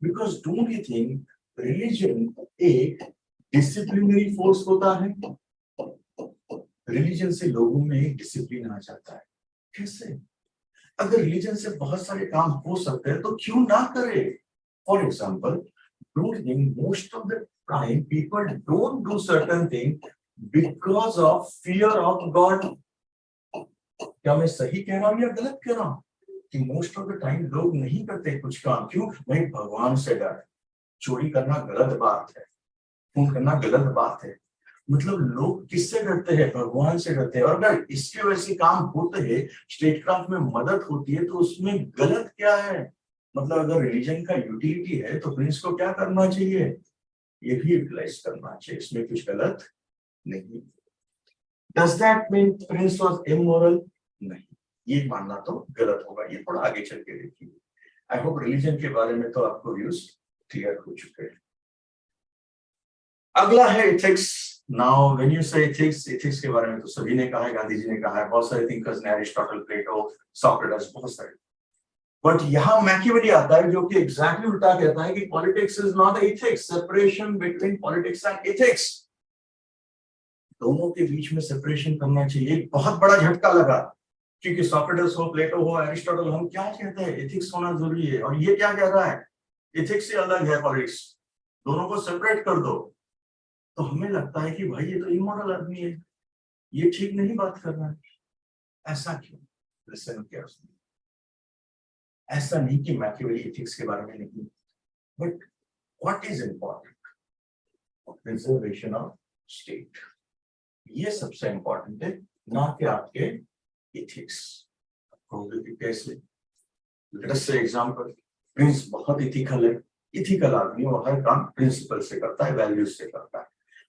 Because don't you think religion एक डिसिप्लिनरी फोर्स होता है? रिलीजन से लोगों में एक डिसिप्लिन आ जाता है। कैसे? अगर रिलीजन से बहुत सारे काम हो सकते हैं तो क्यों ना करे? For example, don't you think most of the time people don't do certain thing because of fear of God? क्या मैं सही कह रहा हूं या गलत कह रहा हूं कि मोस्ट ऑफ द टाइम लोग नहीं करते कुछ काम? क्यों? भाई भगवान से डर। चोरी करना गलत बात है, खून करना गलत बात है, मतलब लोग किससे डरते हैं? भगवान से डरते हैं। और अगर इसके वजह से काम होते हैं, स्टेट क्राफ्ट में मदद होती है, तो उसमें गलत क्या है? मतलब अगर रिलीजन का यूटिलिटी है तो प्रिंस को क्या करना चाहिए, ये भी यूटिलाइज करना चाहिए, इसमें कुछ गलत नहीं। Does that mean Prince was immoral? नहीं, ये मानना तो गलत होगा, ये थोड़ा आगे चल के देखिए। आई होप रिलीजन के बारे में तो आपको व्यूज क्लियर हो चुके हैं। अगला है एथिक्स। नाउ व्हेन यू से एथिक्स, एथिक्स के बारे में तो सभी ने कहा है, गांधी जी ने कहा है, बहुत सारे थिंकर्स ने, एरिस्टोटल, प्लेटो, सोक्रेटिस, बहुत सारे। बट यहां मैकियावेली आता है जो कि एग्जैक्टली उल्टा कहता है कि politics is not ethics, separation between politics and ethics. दोनों के बीच में सेपरेशन करना चाहिए। बहुत बड़ा झटका लगा, क्योंकि सोक्रेटिस हो, प्लेटो हो, एरिस्टोटल, हम क्या कहते हैं, एथिक्स होना जरूरी है, और ये क्या कह रहा है, एथिक्स से अलग है पॉलिटिक्स, दोनों को सेपरेट कर दो। तो हमें लगता है कि भाई ये तो इमोरल आदमी है, ये ठीक नहीं बात कर रहा है। ऐसा क्यों? Listen carefully. ऐसा नहीं कि मैकियावेली एथिक्स के बारे में नहीं, but what is important, preservation of state, ये सबसे इंपॉर्टेंट है, ना कि आपके एथिक्स। कैसे? लेट अस से एग्जांपल, प्रिंस बहुत इथिकल है, इथिकल आदमी वो हर काम प्रिंसिपल से करता है, वैल्यूज से करता है,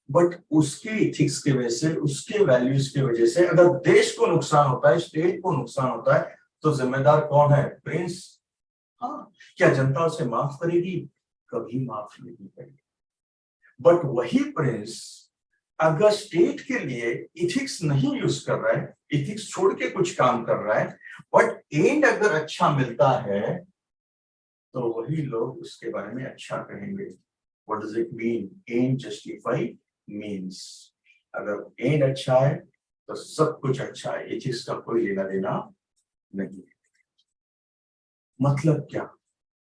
बट उसके इथिक्स की वजह से, उसके वैल्यूज की वजह से अगर देश को नुकसान होता है, स्टेट को नुकसान होता है, तो जिम्मेदार कौन है? प्रिंस। हाँ, क्या जनता उसे माफ करेगी? कभी माफ नहीं करेगी। बट वही प्रिंस अगर स्टेट के लिए इथिक्स नहीं यूज कर रहा है, इथिक्स छोड़ के कुछ काम कर रहा है, बट एंड अगर अच्छा मिलता है तो वही लोग उसके बारे में अच्छा कहेंगे। What does it mean? And justify means, अगर एंड अच्छा है तो सब कुछ अच्छा है, इथिक्स का कोई लेना देना नहीं। मतलब क्या?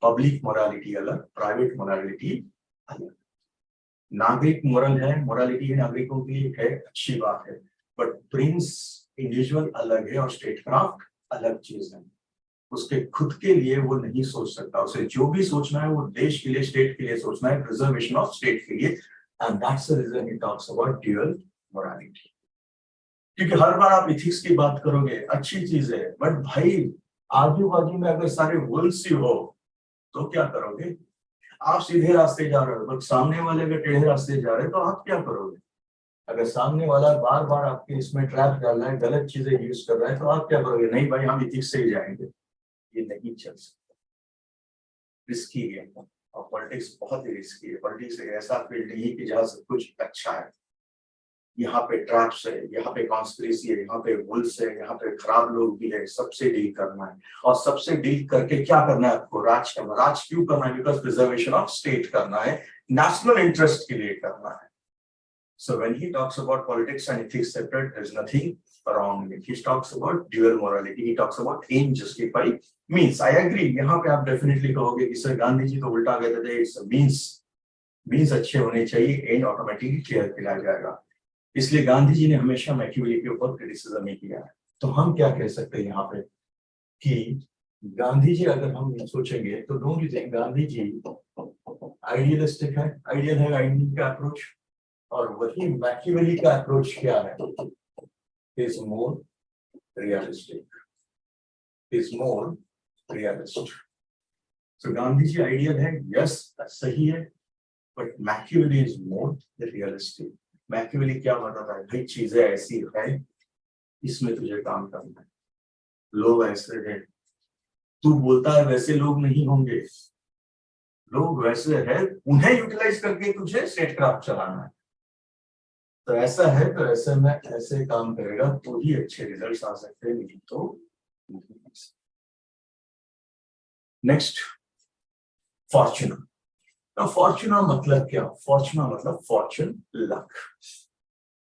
पब्लिक मोरालिटी अलग, प्राइवेट मोरालिटी अलग। नागरिक मोरल है, मोरालिटी है नागरिकों की है, अच्छी बात है, बट प्रिंस इंडिविजुअल अलग है और स्टेटक्राफ्ट अलग चीज है। उसके खुद के लिए वो नहीं सोच सकता, उसे जो भी सोचना है वो देश के लिए, स्टेट के लिए सोचना है, प्रिजर्वेशन ऑफ स्टेट के लिए, and that's the reason he talks about dual morality. क्योंकि हर बार आप इथिक्स की बात करोगे, अच्छी चीज है, बट भाई आजू बाजू में अगर सारे वुल्स ही हो तो क्या करोगे? आप सीधे रास्ते जा रहे हो, बट सामने वाले अगर टेढ़े रास्ते जा रहे हो तो आप क्या करोगे? अगर सामने वाला बार बार आपके इसमें ट्रैप डाल रहा है, गलत चीजें यूज कर रहा है, तो आप क्या करोगे? नहीं भाई, हम इथिक्स से ही जाएंगे। ये नहीं चल सकता, रिस्की है, और पॉलिटिक्स बहुत ही रिस्की है। पॉलिटिक्स एक ऐसा फील्ड नहीं है कि जहाँ सब कुछ अच्छा है। यहाँ पे ट्रैप्स है, यहाँ पे कॉन्स्पिरेसी है, यहाँ पे वुल्स है, यहाँ पे खराब लोग भी है, सबसे डील करना है। और सबसे डील करके क्या करना है आपको? राज करना। राज क्यों करना है? बिकॉज प्रिजर्वेशन ऑफ स्टेट करना है, नेशनल इंटरेस्ट के लिए करना है। So when he talks about politics and ethics separate, there's nothing wrong in it. He talks about dual morality. He talks about aim justify means. I agree. यहाँ पे आप definitely कहोगे कि सर गांधी जी तो उल्टा कहते थे, it's a means अच्छे होने चाहिए, एंड ऑटोमेटिकली क्लियर किया जाएगा। इसलिए गांधी जी ने हमेशा मैकियावेली के ऊपर क्रिटिसिज्म ही किया है। तो हम क्या कह सकते हैं यहाँ पे कि गांधी जी, अगर हम सोचेंगे तो don't you think Gandhi ji idealistic है? आइडियल है गांधी का अप्रोच, और वही मैकियावेली का अप्रोच क्या है? Is more realistic, is more realist. तो गांधी जी आइडियल है, यस सही है, but Machiavelli is more realistic. Machiavelli क्या बताता है? भाई चीजें ऐसी है, इसमें तुझे काम करना है, लोग ऐसे हैं, तू बोलता है वैसे लोग नहीं होंगे, लोग वैसे हैं, उन्हें यूटिलाइज करके तुझे स्टेट क्राफ्ट चलाना है। तो ऐसा है, तो ऐसे में ऐसे काम करेगा तो ही अच्छे रिजल्ट्स आ सकते हैं, नहीं तो नहीं। Next, Fortuna. फॉर्चूना मतलब क्या? फॉर्चूना मतलब फॉर्चून, लक।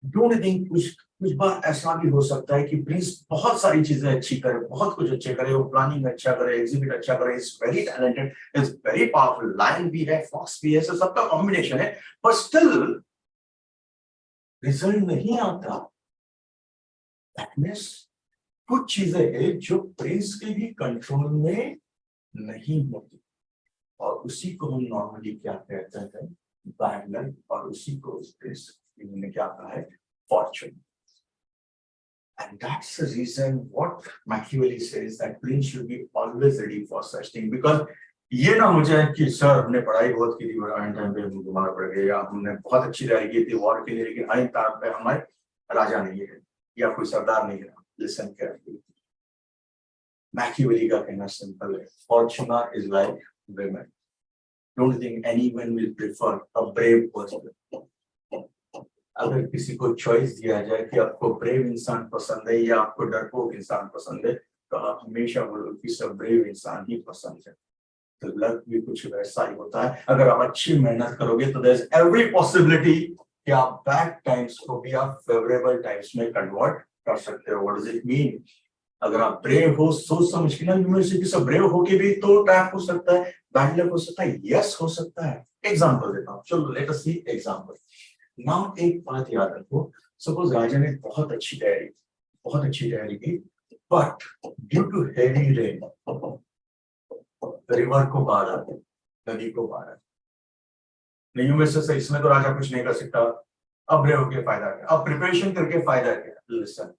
डोंट थिंक कुछ बार ऐसा भी हो सकता है कि प्रिंस बहुत सारी चीजें अच्छी करे, बहुत कुछ अच्छे करे, वो प्लानिंग अच्छा करे, एग्जीक्यूट अच्छा करे, is very talented, is very powerful, lion भी है, फॉक्स भी है, सबका कॉम्बिनेशन है, पर स्टिल रिजल्ट नहीं आता। दैट मींस कुछ चीजें हैं जो प्रिंस के भी कंट्रोल में नहीं होती, और उसी को हम नॉर्मली क्या कहते हैं? Bad luck. और उसी को प्रिंस ने क्या कहा है? Fortune. And that's the reason what Machiavelli says, that prince should be always ready for such thing, because ये ना मुझे है कि सर हमने पढ़ाई बहुत की थी आइन टाइम पे हम बीमार पड़ गए, या हमने बहुत अच्छी तैयारी की थी वॉर के लिए, लेकिन आइन टाइम पे हमारे राजा नहीं है या कोई सरदार नहीं है। लिसन केयरफुली, मैकियावेली का कहना सिंपल है, Fortuna is like women. Don't think anyone will prefer a brave person. अगर किसी को चॉइस दिया जाए कि आपको ब्रेव इंसान पसंद है या आपको डरपोक इंसान पसंद है, तो आप हमेशा बोलो कि सब ब्रेव इंसान ही पसंद है। तो लक भी कुछ वैसा ही होता है। अगर आप अच्छी मेहनत करोगे तो देयर इज एवरी पॉसिबिलिटी कि आप बैड टाइम्स को भी आप फेवरेबल टाइम्स में कन्वर्ट कर सकते हो। What does it mean? अगर आप ब्रेव हो, सोच समझ के ना, यूनिवर्सिटी से ब्रेव होके भी तो ट्रैप हो सकता है, बैड लक हो सकता है, यस हो सकता है। एग्जांपल देता हूं, चलो लेट अस सी एग्जांपल। नाउ एक बात याद रखो, सपोज राजा ने बहुत अच्छी तैयारी की, but due to heavy rain river को बाढ़ आ गई, नदी को बाढ़ आ गई। नहीं में से इसमें तो राजा कुछ नहीं कर सकता। अब ब्रेव होके फायदा क्या, अब प्रिपरेशन करके फायदा क्या? लिसन,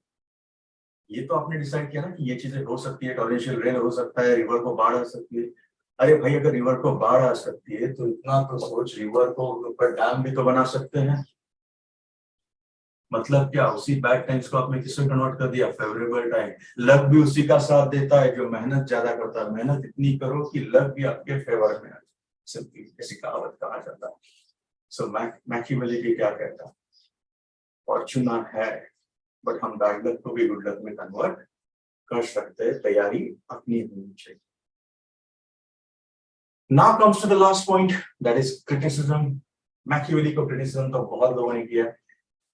ये तो आपने डिसाइड किया ना कि ये चीजें हो सकती है, टॉरेंशियल रेन हो सकता है, रिवर को बाढ़ आ सकती है। अरे भाई, अगर रिवर को बाढ़ आ सकती है तो इतना तो सोच, रिवर को ऊपर डैम भी तो बना सकते हैं। मतलब क्या, उसी बैड टाइम्स को आपने किसमें कन्वर्ट कर दिया? Favourable time. लक भी उसी का साथ देता है जो मेहनत ज्यादा करता है। मेहनत इतनी करो कि लक भी आपके फेवर में आ जाए, ऐसी कहावत कहा जाता है। सो मैकियावेली क्या कहता है? फॉर्चूना है, बट हम बैड लक को भी गुड लक में कन्वर्ट कर सकते हैं। तैयारी अपनी होनी चाहिए। Now comes to the last point, that is criticism. Machiavelli को क्रिटिसिज्म तो बहुत लोगों ने किया।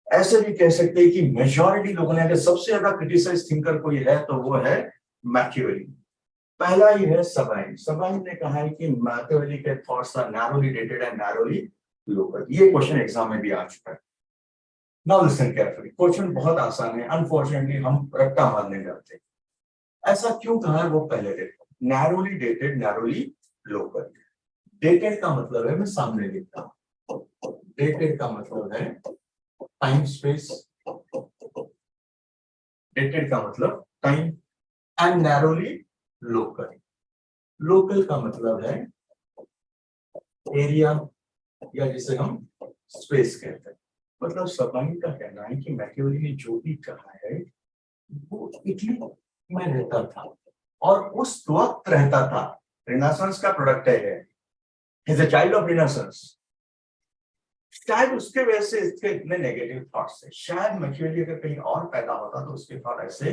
ऐसे भी कह सकते हैं कि मेजॉरिटी लोगों ने, अगर सबसे ज्यादा क्रिटिसाइज थिंकर कोई है तो वो है मैकियावेली। पहला ही है सबाइन। सबाइन ने कहा है कि मैकियावेली के thoughts are narrowly dated and narrowly local. ये क्वेश्चन एग्जाम में भी आ चुका है। नाउ लिसन केयरफुली, क्वेश्चन बहुत आसान है, अनफॉर्चुनेटली हम रट्टा मारने जाते हैं। ऐसा क्यों कहा है वो पहले देखो। Narrowly dated, narrowly local. Dated का मतलब है, मैं सामने लिखता हूं, डेटेड का मतलब है टाइम स्पेस, डेटेड का मतलब time, and narrowly local. Local का मतलब है एरिया, या जिसे हम स्पेस कहते हैं। मतलब सबाइन का कहना है कि मैकियावेली ने जो भी कहा है वो इटली में रहता था और उस वक्त रहता था। रिनासेंस का प्रोडक्ट है, इज अ चाइल्ड ऑफ रिनासेंस। शायद उसके वजह से इसके इतने नेगेटिव थॉट्स थे। शायद मैकियावेली अगर कहीं और पैदा होता तो उसके थॉट ऐसे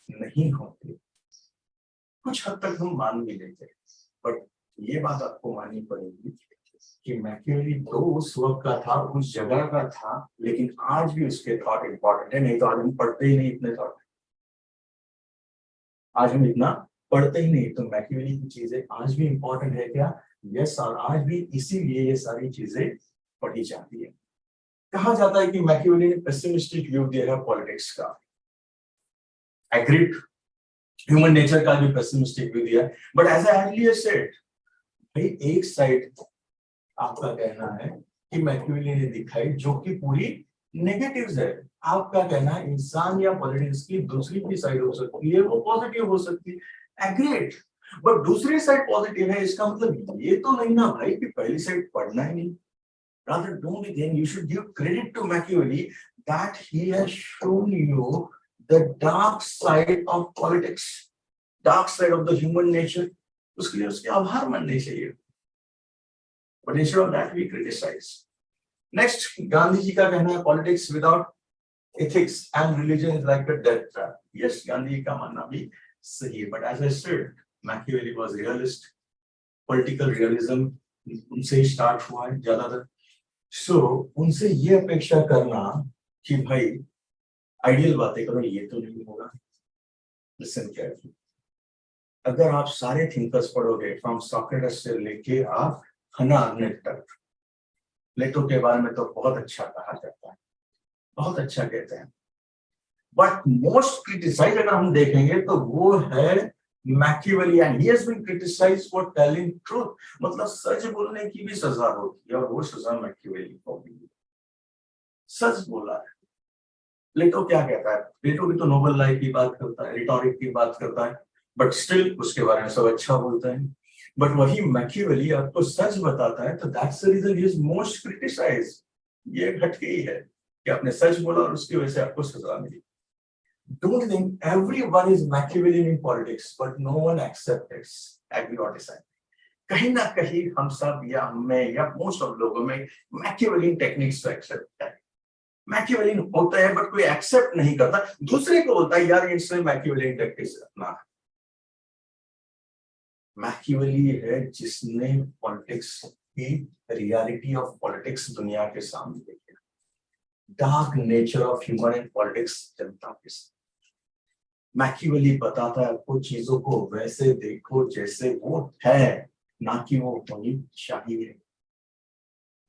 नहीं होते। कुछ हद तक हम मान भी लेते, बट ये बात आपको माननी पड़ेगी कि मैकियावेली तो उस वक्त का था, उस जगह का था, लेकिन आज भी उसके थॉट इंपॉर्टेंट है। नहीं तो आज हम पढ़ते ही नहीं इतने थॉट, आज हम इतना पढ़ते ही नहीं। तो मैकियावेली की चीजें आज भी इंपॉर्टेंट है क्या? यस, और आज भी इसीलिए ये सारी चीजें पढ़ी जाती है। कहा जाता है कि मैकियावेली ने पेसिमिस्टिक व्यू दिया है पॉलिटिक्स का। एग्रीड, ह्यूमन नेचर का भी पेसिमिस्टिक व्यू दिया है, but as I earlier said, भाई एक साइड आपका कहना है कि मैकियावेली ने दिखाई जो कि पूरी नेगेटिव्स है। आपका कहना है इंसान या पॉलिटिक्स की दूसरी भी साइड हो सकती है, वो पॉजिटिव हो सकती है। एग्रीड, बट दूसरी साइड पॉजिटिव है, इसका मतलब ये तो नहीं ना भाई कि पहली साइड पढ़ना ही नहीं। Rather, don't think you should give credit to Machiavelli that he has shown you the dark side of politics, dark side of the human nature. उसके लिए उसके आभार मानने चाहिए। But instead of that, we criticize. Next, Gandhi ji का कहना है politics without ethics and religion is like a death trap. Yes, Gandhi का मानना भी सही है, but as I said, Machiavelli was realist. Political realism उनसे ही स्टार्ट हुआ है ज्यादातर। सो उनसे ये अपेक्षा करना कि भाई आइडियल बातें करो, ये तो नहीं होगा। लिसन केयरफुली, अगर आप सारे थिंकर्स पढ़ोगे फ्रॉम सोक्रेटिस से लेके आप हन्ना अरेंट तक, प्लेटो के बारे में तो बहुत अच्छा कहा जाता है, बहुत अच्छा कहते हैं, बट मोस्ट क्रिटिसाइज अगर हम देखेंगे तो वो है Machiavelli, and he has been criticised for telling truth. मतलब सच बोलने की भी सजा होती है, और वो सजा मैकियावेली को मिली। सच बोला है। प्लेटो क्या कहता है? प्लेटो भी तो नोबल लाइफ की बात करता है, रिटोरिक की बात करता है, बट स्टिल उसके बारे में सब अच्छा बोलता है। बट वही मैकियावेली आपको सच बताता है, तो that's the reason he is most criticised. ये घटके ही है कि आपने सच बोला और उसकी वजह से आपको सजा मिली। Don't think everyone is Machiavellian in politics, but no one accepts, agree or disagree. कहीं ना कहीं हम सब या हमें या मोस्ट ऑफ लोगों में मैकियावेलियन टेक्निक्स को एक्सेप्ट है। मैकियावेलियन होता है बट कोई एक्सेप्ट नहीं करता, दूसरे को बोलता है यार इसमें मैकियावेलियन टेक्निक्स रखना है। मैकियावेली है जिसने पॉलिटिक्स की रियलिटी ऑफ पॉलिटिक्स दुनिया के सामने देखी, dark nature of human and politics जनता के सामने। मैकियावेली बताता है आपको चीजों को वैसे देखो जैसे वो है, ना कि वो होनी चाहिए।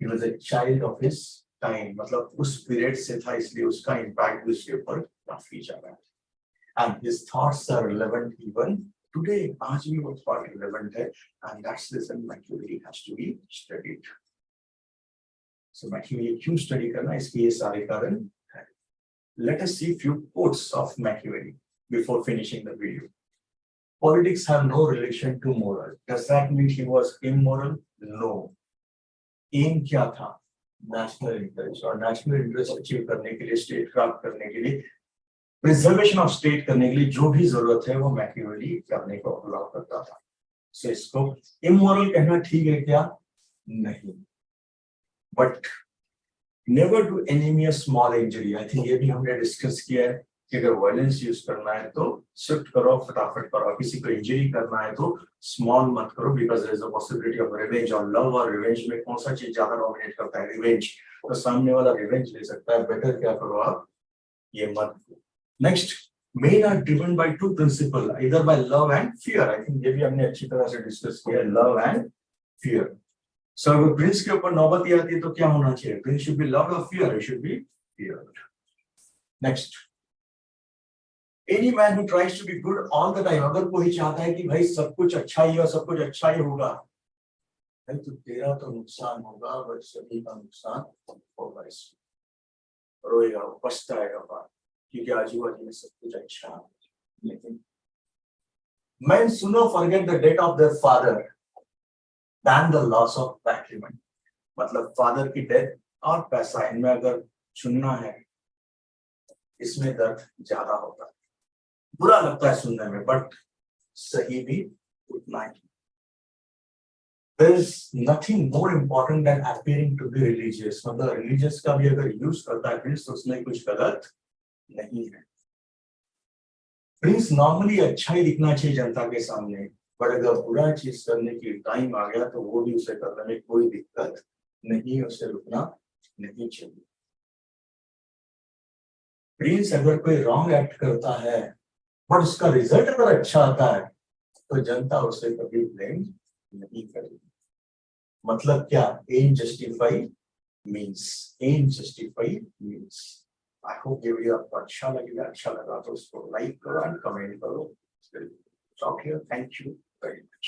He was a child of his time, मतलब उस पीरियड से था, इसलिए उसका इम्पैक्ट उसके ऊपर काफी ज्यादा है। And his thoughts are relevant even today, आज भी वो थॉट relevant है, and that's the reason Machiavelli has to be studied. So Machiavelli क्यों स्टडी करना, इसके ये सारे कारण है। Let us see few quotes of Machiavelli before finishing the video. Politics have no relation to moral. Does that mean he was immoral? No. Aim क्या था? National interest, और नेशनल इंटरेस्ट अचीव करने के लिए, स्टेट क्राफ्ट करने के लिए, preservation of state करने के लिए जो भी जरूरत है वो मैकियावेली करने को अलाउ करता था। सो इसको इमोरल कहना ठीक है क्या? नहीं। But never do enemy a small injury. I think ये भी हमने डिस्कस किया है कि अगर वायलेंस यूज करना है तो स्विफ्ट करो, फटाफट करो। किसी को इंजरी करना है तो स्मॉल मत करो, because there is a possibility of revenge. और लव और रिवेंज में कौन सा चीज ज्यादा डोमिनेट करता है? रिवेंज। तो सामने वाला रिवेंज ले सकता है, बेटर क्या करो आप, ये मत। Next, men are driven by two principles, either by love and fear. I think ये भी हमने अच्छी तरह से डिस्कस किया, love and fear. So अगर प्रिंस के ऊपर नौबत आती है तो क्या होना चाहिए? Prince should be loved or fear? He should be feared. Next, any man who tries to be good all the time, अगर कोई चाहता है कि भाई सब कुछ अच्छा ही और सब कुछ अच्छा ही होगा, भाई तो तेरा तो नुकसान होगा, बट सभी का नुकसान होगा। इसमें रोएगा, पछताएगा बात, क्योंकि आजू बाजू में सब कुछ अच्छा है। लेकिन men sooner forget the death of their father than the loss of patrimony. मतलब फादर की डेथ और पैसा, इनमें अगर चुनना है, इसमें दर्द ज्यादा होता है, बुरा लगता है सुनने में, बट सही भी उतना ही। There is nothing more important than appearing to be religious. मतलब religious का भी अगर यूज करता है प्रिंस तो उसमें कुछ गलत नहीं है। प्रिंस नॉर्मली अच्छा ही दिखना चाहिए जनता के सामने, पर अगर बुरा चीज करने की टाइम आ गया तो वो भी उसे करने में कोई दिक्कत नहीं, उसे रुकना नहीं चाहिए। प्रिंस अगर कोई रॉन्ग एक्ट करता है बट उसका रिजल्ट अगर अच्छा आता है तो जनता उसे कभी ब्लेम नहीं करेगी। मतलब क्या? Aim justify means. I hope ये वीडियो आपको अच्छा लगा तो उसको लाइक करो एंड कमेंट करो। Thank you very much.